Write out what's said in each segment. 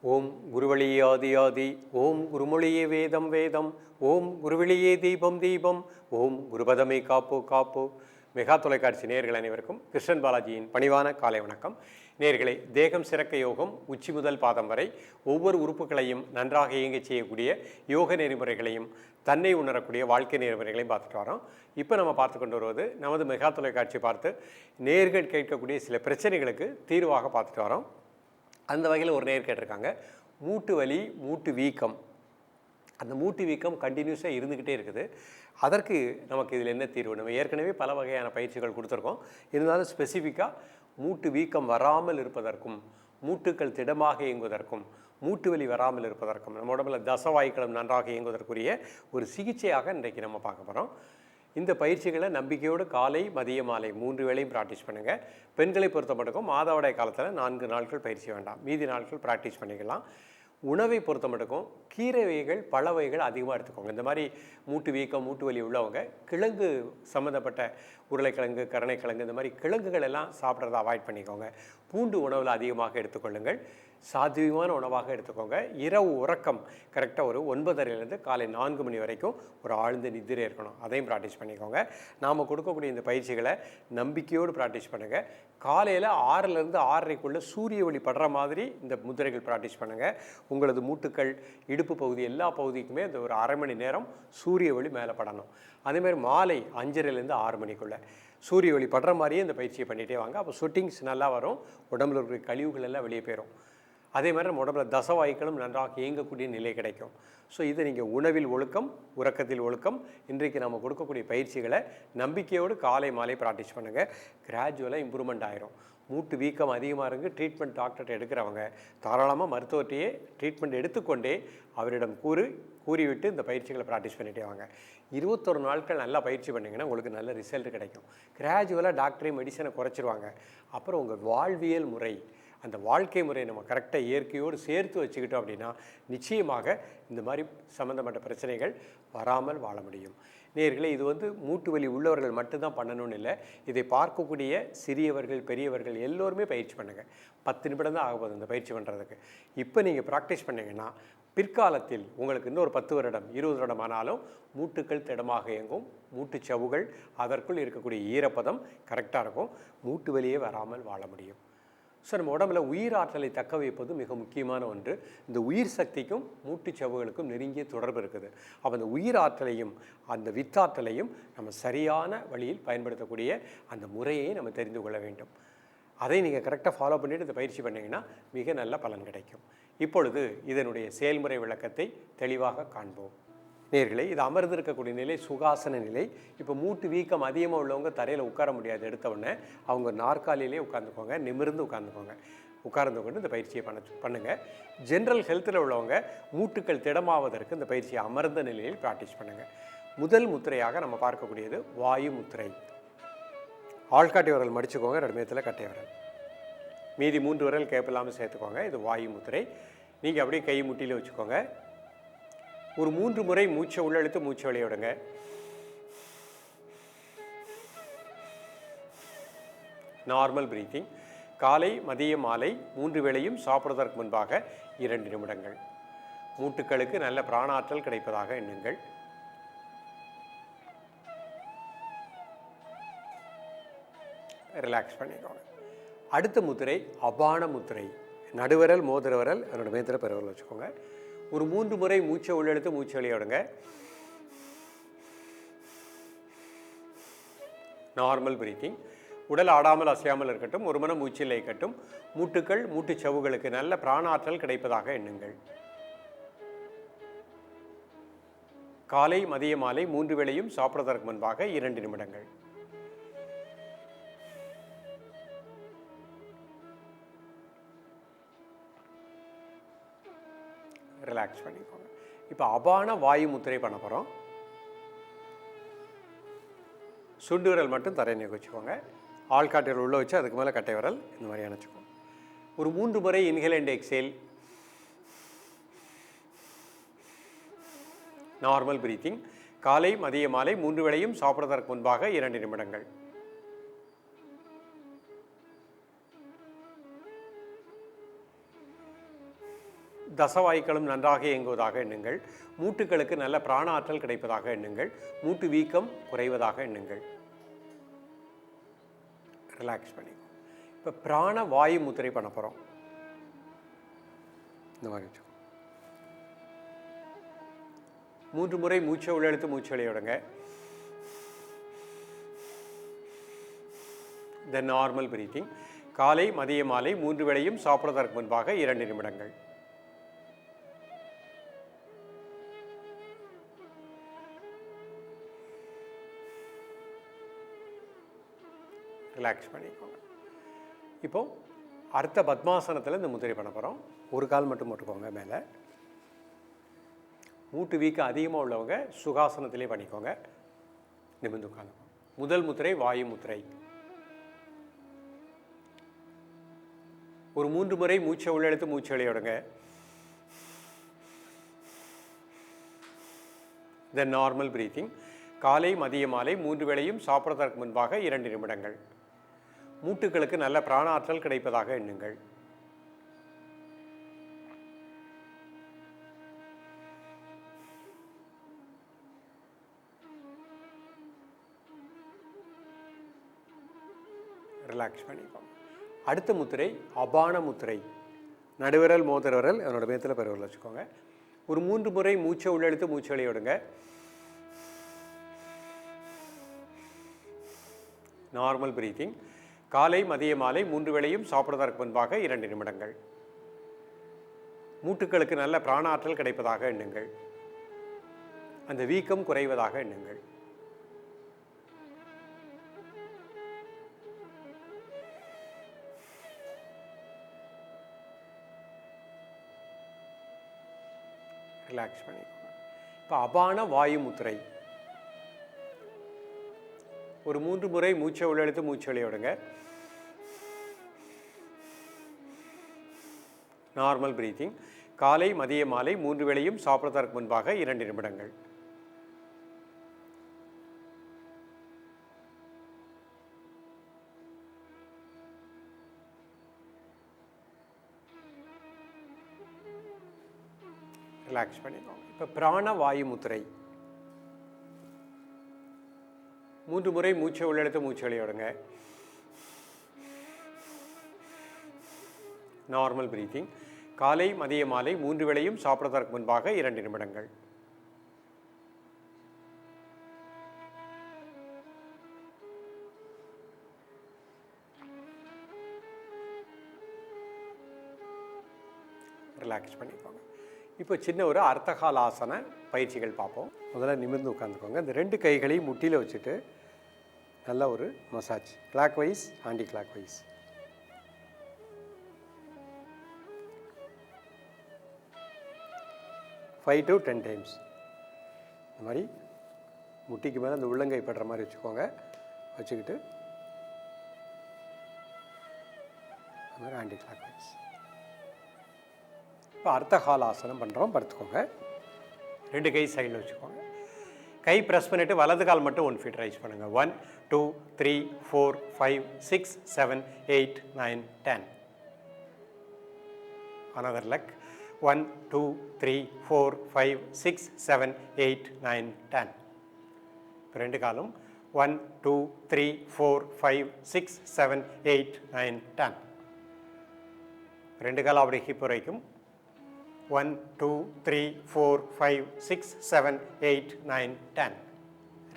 ஓம் குருவழியே ஆதி ஆதி, ஓம் குருமொழியே வேதம் வேதம், ஓம் குருவழியே தீபம் தீபம், ஓம் குருபதமே காப்போ காப்போ. மெகா தொலைக்காட்சி நேயர்கள் அனைவருக்கும் கிருஷ்ணன் பாலாஜியின் பணிவான காலை வணக்கம். நேயர்களை, தேகம் சிறக்க யோகம் உச்சி முதல் பாதம் வரை ஒவ்வொரு உறுப்புகளையும் நன்றாக இயங்கச் செய்யக்கூடிய யோக நெறிமுறைகளையும் தன்னை உணரக்கூடிய வாழ்க்கை நெறிமுறைகளையும் பார்த்துட்டு வரோம். இப்போ நம்ம பார்த்து கொண்டு வருவது நமது மெகா தொலைக்காட்சி பார்த்து நேயர்கள் கேட்கக்கூடிய சில பிரச்சனைகளுக்கு தீர்வாக பார்த்துட்டு வரோம். அந்த வகையில் ஒரு நேர் கேட்டிருக்காங்க, மூட்டு வலி, மூட்டு வீக்கம். அந்த மூட்டு வீக்கம் கண்டினியூஸாக இருந்துக்கிட்டே இருக்குது. அதற்கு நமக்கு இதில் என்ன தீர்வு? நம்ம ஏற்கனவே பல வகையான பயிற்சிகள் கொடுத்துருக்கோம். இருந்தாலும் ஸ்பெசிஃபிக்காக மூட்டு வீக்கம் வராமல் இருப்பதற்கும், மூட்டுக்கள் திடமாக இயங்குவதற்கும், மூட்டு வலி வராமல் இருப்பதற்கும், நம்ம உடம்புல தசவாய்க்களும் நன்றாக இயங்குவதற்குரிய ஒரு சிகிச்சையாக இன்றைக்கு நம்ம பார்க்க போகிறோம். இந்த பயிற்சிகளை நம்பிக்கையோடு காலை மதிய மாலை 3 வேளையும் ப்ராக்டிஸ் பண்ணுங்கள். பெண்களை பொறுத்த மட்டுக்கும் மாதவிடாய் காலத்தில் 4 நாட்கள் பயிற்சி வேண்டாம், மீதி நாட்கள் ப்ராக்டிஸ் பண்ணிக்கலாம். உணவை பொறுத்த மட்டுக்கும் கீரை வகைகள், பழ வகைகள் அதிகமாக எடுத்துக்கோங்க. இந்த மாதிரி மூட்டு வீக்கம், மூட்டு வலி உள்ளவங்க கிழங்கு சம்மந்தப்பட்ட உருளைக்கிழங்கு, கருணைக்கிழங்கு, இந்த மாதிரி கிழங்குகள் எல்லாம் சாப்பிட்றத அவாய்ட் பண்ணிக்கோங்க. பூண்டு உணவில் அதிகமாக எடுத்துக்கொள்ளுங்கள். சாத்வீகமான உணவாக எடுத்துக்கோங்க. இரவு உறக்கம் கரெக்டாக ஒரு 9:30 காலை 4 மணி வரைக்கும் ஒரு ஆழ்ந்த நித்திரை இருக்கணும். அதையும் ப்ராக்டிஸ் பண்ணிக்கோங்க. நாம் கொடுக்கக்கூடிய இந்த பயிற்சிகளை நம்பிக்கையோடு ப்ராக்டிஸ் பண்ணுங்கள். காலையில் 6லேருந்து 6:30க்குள்ளே சூரிய ஒளி படுற மாதிரி இந்த முதிரைகள் ப்ராக்டிஸ் பண்ணுங்கள். உங்களது மூட்டுக்கள், இடுப்பு பகுதி, எல்லா பகுதிக்குமே இந்த ஒரு அரை மணி நேரம் சூரிய ஒளி மேலே படணும். அதேமாதிரி மாலை 5:30லேருந்து 6 மணிக்குள்ளே சூரிய ஒளி படுற மாதிரியே இந்த பயிற்சியை பண்ணிகிட்டே வாங்க. அப்போ ஸ்வெட்டிங்ஸ் நல்லா வரும், உடம்புல இருக்கிற கழிவுகள் எல்லாம் வெளியே போயிடும். அதே மாதிரி நம்ம உடம்புல தசவாய்க்களும் நன்றாக இயங்கக்கூடிய நிலை கிடைக்கும். ஸோ இதை நீங்கள் உணவில் ஒழுக்கம், உறக்கத்தில் ஒழுக்கம், இன்றைக்கு நம்ம கொடுக்கக்கூடிய பயிற்சிகளை நம்பிக்கையோடு காலை மாலை ப்ராக்டிஸ் பண்ணுங்கள். கிராஜுவலாக இம்ப்ரூவ்மெண்ட் ஆயிரும். மூட்டு வீக்கம் அதிகமாக இருக்குது, ட்ரீட்மெண்ட் டாக்டர்கிட்ட எடுக்கிறவங்க தாராளமாக மருத்துவத்தையே ட்ரீட்மெண்ட் எடுத்துக்கொண்டே அவரிடம் கூறிவிட்டு இந்த பயிற்சிகளை ப்ராக்டிஸ் பண்ணிகிட்டே வாங்க. 21 நாட்கள் நல்லா பயிற்சி பண்ணிங்கன்னா உங்களுக்கு நல்ல ரிசல்ட் கிடைக்கும். கிராஜுவலாக டாக்டரே மெடிசனை குறைச்சிருவாங்க. அப்புறம் உங்கள் வாழ்வியல் முறை, அந்த வாழ்க்கை முறையை நம்ம கரெக்டாக இயற்கையோடு சேர்த்து வச்சுக்கிட்டோம் அப்படின்னா நிச்சயமாக இந்த மாதிரி சம்மந்தப்பட்ட பிரச்சனைகள் வராமல் வாழ முடியும். நேயர்களே, இது மூட்டு வலி உள்ளவர்கள் மட்டும்தான் பண்ணணும்னு இல்லை. இதை பார்க்கக்கூடிய சிறியவர்கள், பெரியவர்கள் எல்லோருமே பயிற்சி பண்ணுங்கள். 10 நிமிடம் தான் ஆகப்போகுது இந்த பயிற்சி பண்ணுறதுக்கு. இப்போ நீங்கள் ப்ராக்டிஸ் பண்ணிங்கன்னா பிற்காலத்தில் உங்களுக்கு இன்னொரு 10 வருடம் 20 வருடம் ஆனாலும் மூட்டுக்கள் திடமாக இயங்கும். மூட்டு சவுகள், அதற்குள் இருக்கக்கூடிய ஈரப்பதம் கரெக்டாக இருக்கும். மூட்டு வலியே வராமல் வாழ முடியும். ஸோ நம்ம உடம்புல உயிர் ஆற்றலை தக்க வைப்பது மிக முக்கியமான ஒன்று. இந்த உயிர் சக்திக்கும் மூட்டு சவுகளுக்கும் நெருங்கிய தொடர்பு இருக்குது. அப்போ அந்த உயிர் ஆற்றலையும் அந்த வித்தாற்றலையும் நம்ம சரியான வழியில் பயன்படுத்தக்கூடிய அந்த முறையை நம்ம தெரிந்து கொள்ள வேண்டும். அதை நீங்கள் கரெக்டாக ஃபாலோ பண்ணிவிட்டு இந்த பயிற்சி பண்ணிங்கன்னா மிக நல்ல பலன் கிடைக்கும். இப்பொழுது இதனுடைய செயல்முறை விளக்கத்தை தெளிவாக காண்போம். நேயர்களே, இது அமர்ந்திருக்கக்கூடிய நிலை சுகாசன நிலை. இப்போ மூட்டு வீக்கம் அதிகமாக உள்ளவங்க தரையில் உட்கார முடியாது. எடுத்தவுடனே அவங்க நாற்காலியிலே உட்காந்துக்கோங்க, நிமிர்ந்து உட்காந்துக்கோங்க. உட்கார்ந்து கொண்டு இந்த பயிற்சியை பண்ணுங்கள். ஜென்ரல் ஹெல்த்தில் உள்ளவங்க மூட்டுக்கள் திடமாவதற்கு இந்த பயிற்சியை அமர்ந்த நிலையில் ப்ராக்டிஸ் பண்ணுங்கள். முதல் முத்திரையாக நம்ம பார்க்கக்கூடியது வாயு முத்திரை. ஆள்காட்டி விரல் மடிச்சுக்கோங்க, 2 மேத்தில் கட்டை விரல், மீதி 3 விரல் கேப்பில்லாமல் சேர்த்துக்கோங்க. இது வாயு முத்திரை. நீங்கள் அப்படியே கை முட்டியில் வச்சுக்கோங்க. ஒரு 3 முறை மூச்சை உள்ளெழுத்து மூச்சை வெளியே விடுங்க. Normal breathing. காலை மதிய மாலை 3 வேளையும் சாப்பிடுவதற்கு முன்பாக 2 நிமிடங்கள் மூட்டுக்களுக்கு நல்ல பிராணாற்றல் கிடைப்பதாக எண்ணுங்கள். ரிலாக்ஸ் பண்ணிக்கோங்க. அடுத்த முத்திரை அபான முத்திரை. நடுவிரல், மோதிர விரல், அதனோட மேத்திர பெருவிரல் வச்சுக்கோங்க. ஒரு 3 முறை மூச்சை உள்ளெடுத்து மூச்சை வெளியே விடுங்க. Normal breathing. உடல் ஆடாமல் அசையாமல் இருக்கட்டும், ஒரு மனம் மூச்சில் இருக்கட்டும். மூட்டுக்கள், மூட்டு சவுகளுக்கு நல்ல பிராணாற்றல் கிடைப்பதாக எண்ணுங்கள். காலை மதிய மாலை 3 வேளையும் சாப்பிடுவதற்கு முன்பாக 2 நிமிடங்கள். ரிலாக்ஸ் பண்ணிக்கோங்க. இப்போ அபான வாயு முத்திரை பண்ண போகிறோம். சுண்டு விரல் மட்டும் தரையை வச்சுக்கோங்க. ஆள்காட்டி விரல் உள்ளே வச்சு அதுக்கு மேலே கட்டை விரல் இந்த மாதிரி அணைச்சிக்கோங்க. ஒரு 3 முறை inhale and exhale. Normal breathing. காலை மதிய மாலை 3 வேளையும் சாப்பிடுவதற்கு முன்பாக 2 நிமிடங்கள். தசவாய்க்களும் நன்றாக இயங்குவதாக எண்ணுங்கள். மூட்டுகளுக்கு நல்ல பிராண ஆற்றல் கிடைப்பதாக எண்ணுங்கள். மூட்டு வீக்கம் குறைவதாக எண்ணுங்கள். ரிலாக்ஸ் பண்ணிக்கோ. இப்போ பிராண வாயு முத்திரை பண்ண போகிறோம். இந்த மாதிரி 3 முறை மூச்சை உள்ளெழுத்து மூச்சு வெளியிடுங்க. தென் நார்மல் பிரீத்திங். காலை மதிய மாலை 3 வேளையும் சாப்பிடுவதற்கு முன்பாக 2 நிமிடங்கள். ரிலாக்ஸ் பண்ணிக்கோங்க. இப்போ அடுத்த பத்மாசனத்தில் இந்த முத்திரை பண்ண போகிறோம். ஒரு கால் மட்டும் போட்டுக்கோங்க மேலே. மூட்டு வீக்கம் அதிகமாக உள்ளவங்க சுகாசனத்திலே பண்ணிக்கோங்க. நிமிர்ந்து உட்காந்துக்கோங்க. முதல் முத்திரை வாயு முத்திரை. ஒரு 3 முறை மூச்சை உள்ளெழுத்து மூச்சு வெளியிடுங்க. தென் நார்மல் பிரீத்திங். காலை மதிய மாலை 3 வேளையும் சாப்பிடுவதற்கு முன்பாக 2 நிமிடங்கள். மூட்டுகளுக்கு நல்ல பிராண ஆற்றல் கிடைப்பதாக எண்ணுங்கள். ரிலாக்ஸ் பண்ணிக்கோங்க. அடுத்த முத்திரை அபான முத்திரை. நடுவிரல் மோதிரவிரல் என்னோட மேத்தில் பெருவிரல் வச்சுக்கோங்க. ஒரு 3 முறை மூச்சை உள்ளெழுத்து மூச்சு வெளியிடுங்க. Normal breathing. காலை மதிய மாலை 3 வேளையும் சாப்பிடுவதற்கு முன்பாக 2 நிமிடங்கள். மூட்டுகளுக்கு நல்ல பிராண ஆற்றல் கிடைப்பதாக எண்ணுங்கள். அந்த வீக்கம் குறைவதாக எண்ணுங்கள். ரிலாக்ஸ் பண்ணிக்கோங்க. இப்போ அபான வாயு முத்திரை. ஒரு 3 முறை மூச்சை உள்ளெழுத்து மூச்சு வெளியிடுங்க. Normal breathing. காலை மதிய மாலை 3 வேளையும் சாப்பிடுவதற்கு முன்பாக 2 நிமிடங்கள். ரிலாக்ஸ் பண்ணிக்கோங்க. இப்போ பிராண வாயு முத்திரை. 3 முறை மூச்சை உள்ளெழுத்து மூச்சு வெளியிடுங்க. Normal breathing. காலை மதிய மாலை 3 வேளையும் சாப்பிடுவதற்கு முன்பாக 2 நிமிடங்கள். ரிலாக்ஸ் பண்ணிக்கோங்க. இப்போ சின்ன ஒரு அர்த்தகாலாசன பயிற்சிகள் பார்ப்போம். முதல்ல நிமிர்ந்து உட்காந்துக்கோங்க. இந்த 2 கைகளையும் முட்டியில் வச்சுட்டு நல்ல ஒரு massage. Clockwise anticlockwise. Five to 10 times. இந்த மாதிரி முட்டிக்கு மேலே அந்த உள்ளங்கை படுற மாதிரி வச்சுக்கோங்க. வச்சுக்கிட்டு இந்த மாதிரி ஆன்டி கிளாக் வைஸ். இப்போ அர்த்தகாலாசனம் பண்ணுறோம். படுத்துக்கோங்க. 2 கை சைடில் வச்சுக்கோங்க. கை ப்ரெஸ் பண்ணிவிட்டு வலது கால் மட்டும் 1 ஃபீட் ரைஸ் பண்ணுங்கள். 1 2 3 4 5 6 7 8 9 10. another leg. 1 2 3 4 5 6 7 8 9 10. இப்போ 2 காலும் 1 2 3 4 5 6 7 8 9 10. 2 காலம் அப்படி ஹிப் வரைக்கும் 1 2 3 4 5 6 7 8 9 10.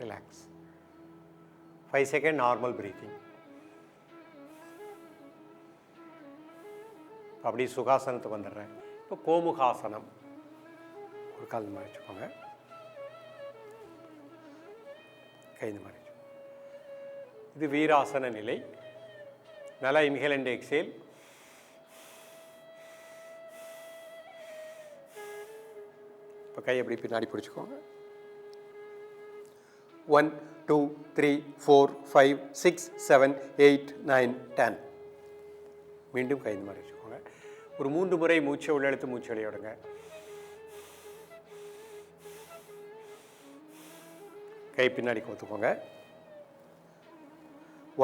Relax. 5 seconds normal breathing. அப்படி சுகாசனத்துக்கு வந்துடுறேன். இப்போ கோமுகாசனம். ஒரு கால் இந்த மாதிரி வச்சுக்கோங்க. கை இந்த மாதிரி. இது வீராசன நிலை. நல்லா இன்ஹேல் அண்ட் எக்ஸேல். இப்போ கை அப்படி பின்னாடி பிடிச்சிக்கோங்க. 1 2 3 4 5 6 7 8 9 10. மீண்டும் கை இந்த மாதிரி வச்சுக்கோங்க. ஒரு 3 முறை மூச்சை உள்ளெழுத்து மூச்சு வெளியிடுங்க. கை பின்னாடி கோத்துக்கோங்க.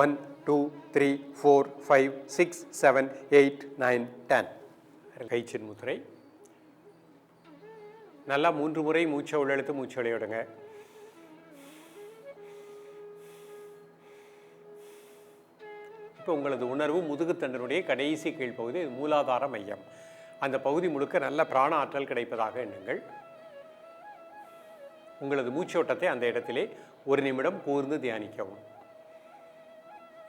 1 2 3 4 5 6 7 8 9 10. கை சின்முத்திரை. நல்லா 3 முறை மூச்சை உள்ளெழுத்து மூச்சு வெளியிடுங்க. இப்போ உங்களது உணர்வு முதுகுத்தண்டினுடைய கடைசி கீழ்ப்பகுதி மூலாதார மையம். அந்த பகுதி முழுக்க நல்ல பிராண ஆற்றல் கிடைப்பதாக எண்ணுங்கள். உங்களது மூச்சோட்டத்தை அந்த இடத்திலே 1 நிமிடம் கூர்ந்து தியானிக்கவும்.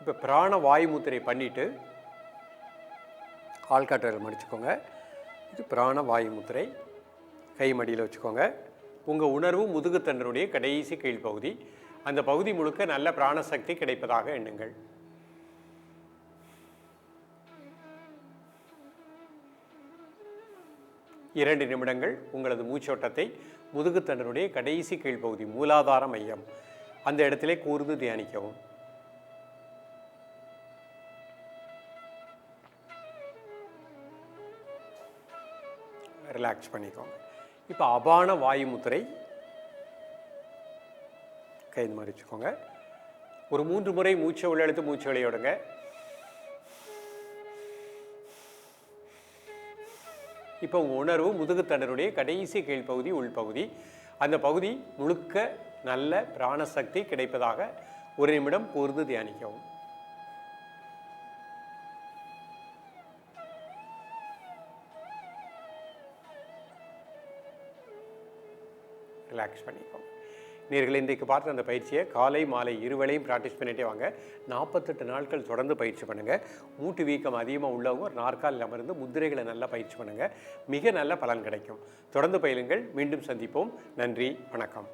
இப்போ பிராண வாயு முத்திரை பண்ணிவிட்டு ஆள்காட்டுறல் மடிச்சுக்கோங்க. இது பிராண வாயு முத்திரை. கை மடியில் வச்சுக்கோங்க. உங்கள் உணர்வு முதுகுத்தண்டினுடைய கடைசி கீழ்ப்பகுதி. அந்த பகுதி முழுக்க நல்ல பிராணசக்தி கிடைப்பதாக எண்ணுங்கள். இரண்டு நிமிடங்கள் உங்களது மூச்சோட்டத்தை முதுகுத்தண்டினுடைய கடைசி கீழ்ப்பகுதி மூலாதார மையம் அந்த இடத்திலே கூர்ந்து தியானிக்கவும். ரிலாக்ஸ் பண்ணிக்கோங்க. இப்போ அபான வாயு முத்திரை. கை இந்த மாதிரி வச்சுக்கோங்க. ஒரு 3 முறை மூச்சை உள்ளெழுத்து மூச்சு வெளியிடுங்க. இப்போ உங்கள் உணர்வு முதுகுத்தண்டினுடைய கடைசி கீழ்ப்பகுதி உள்பகுதி. அந்த பகுதி முழுக்க நல்ல பிராணசக்தி கிடைப்பதாக 1 நிமிடம் கூர்ந்து தியானிக்கவும். ரிலாக்ஸ் பண்ணிக்கோங்க. நேயர்களே, இன்றைக்கு பார்த்த அந்த பயிற்சியை காலை மாலை இருவேளையும் ப்ராக்டிஸ் பண்ணிகிட்டே வாங்க. 48 நாட்கள் தொடர்ந்து பயிற்சி பண்ணுங்கள். மூட்டு வீக்கம் அதிகமாக உள்ளவங்க ஒரு நாற்காலில் அமர்ந்து முத்திரைகளை நல்லா பயிற்சி பண்ணுங்கள். மிக நல்ல பலன் கிடைக்கும். தொடர்ந்து பயிலுங்கள். மீண்டும் சந்திப்போம். நன்றி, வணக்கம்.